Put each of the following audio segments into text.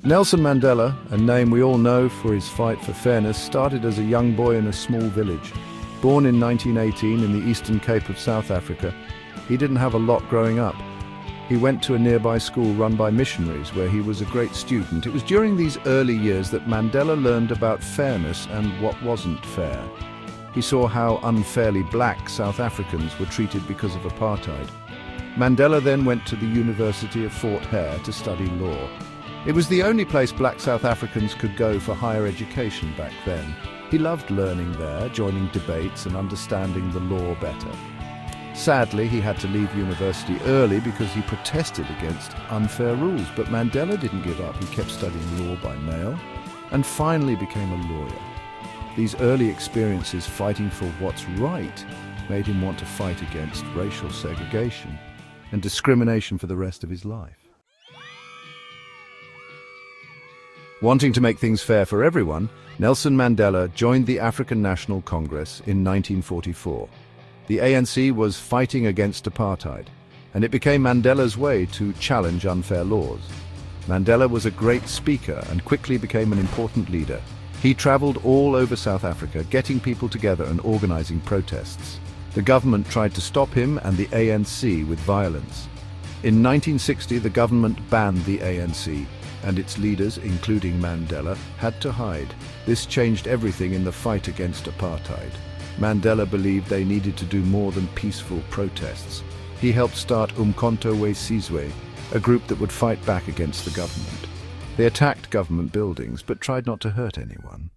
Nelson Mandela, a name we all know for his fight for fairness, started as a young boy in a small village. Born in 1918 in the Eastern Cape of South Africa, he didn't have a lot growing up. He went to a nearby school run by missionaries where he was a great student. It was during these early years that Mandela learned about fairness and what wasn't fair. He saw how unfairly black South Africans were treated because of apartheid. Mandela then went to the University of Fort Hare to study law. It was the only place black South Africans could go for higher education back then. He loved learning there, joining debates and understanding the law better. Sadly, he had to leave university early because he protested against unfair rules, but Mandela didn't give up. He kept studying law by mail and finally became a lawyer. These early experiences fighting for what's right made him want to fight against racial segregation and discrimination for the rest of his life. Wanting to make things fair for everyone, Nelson Mandela joined the African National Congress in 1944. The ANC was fighting against apartheid, and it became Mandela's way to challenge unfair laws. Mandela was a great speaker and quickly became an important leader. He traveled all over South Africa, getting people together and organizing protests. The government tried to stop him and the ANC with violence. In 1960, the government banned the ANC, and its leaders, including Mandela, had to hide. This changed everything in the fight against apartheid. Mandela believed they needed to do more than peaceful protests. He helped start Umkhonto we Sizwe, a group that would fight back against the government. They attacked government buildings, but tried not to hurt anyone.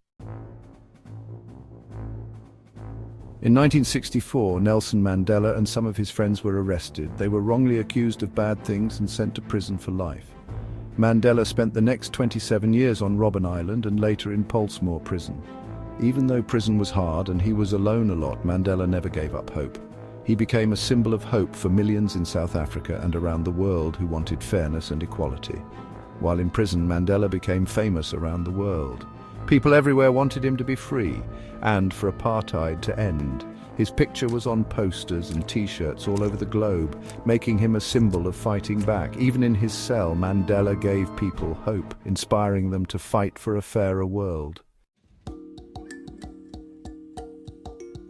In 1964, Nelson Mandela and some of his friends were arrested. They were wrongly accused of bad things and sent to prison for life. Mandela spent the next 27 years on Robben Island and later in Pollsmoor prison. Even though prison was hard and he was alone a lot, Mandela never gave up hope. He became a symbol of hope for millions in South Africa and around the world who wanted fairness and equality. While in prison, Mandela became famous around the world. People everywhere wanted him to be free and for apartheid to end. His picture was on posters and t-shirts all over the globe, making him a symbol of fighting back. Even in his cell, Mandela gave people hope, inspiring them to fight for a fairer world.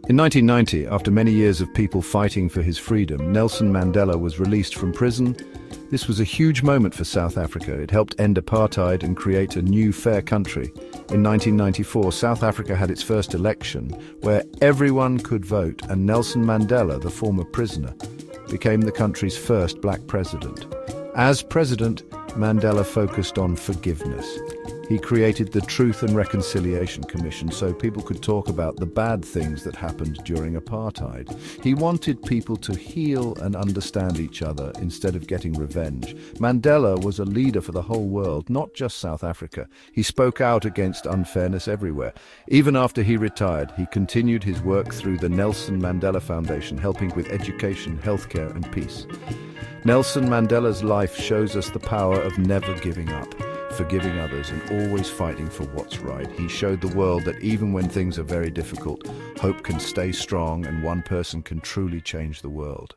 In 1990, after many years of people fighting for his freedom, Nelson Mandela was released from prison. This was a huge moment for South Africa. It helped end apartheid and create a new fair country. In 1994, South Africa had its first election where everyone could vote, and Nelson Mandela, the former prisoner, became the country's first black president. As president, Mandela focused on forgiveness. He created the Truth and Reconciliation Commission so people could talk about the bad things that happened during apartheid. He wanted people to heal and understand each other instead of getting revenge. Mandela was a leader for the whole world, not just South Africa. He spoke out against unfairness everywhere. Even after he retired, he continued his work through the Nelson Mandela Foundation, helping with education, healthcare, and peace. Nelson Mandela's life shows us the power of never giving up, forgiving others, and always fighting for what's right. He showed the world that even when things are very difficult, hope can stay strong and one person can truly change the world.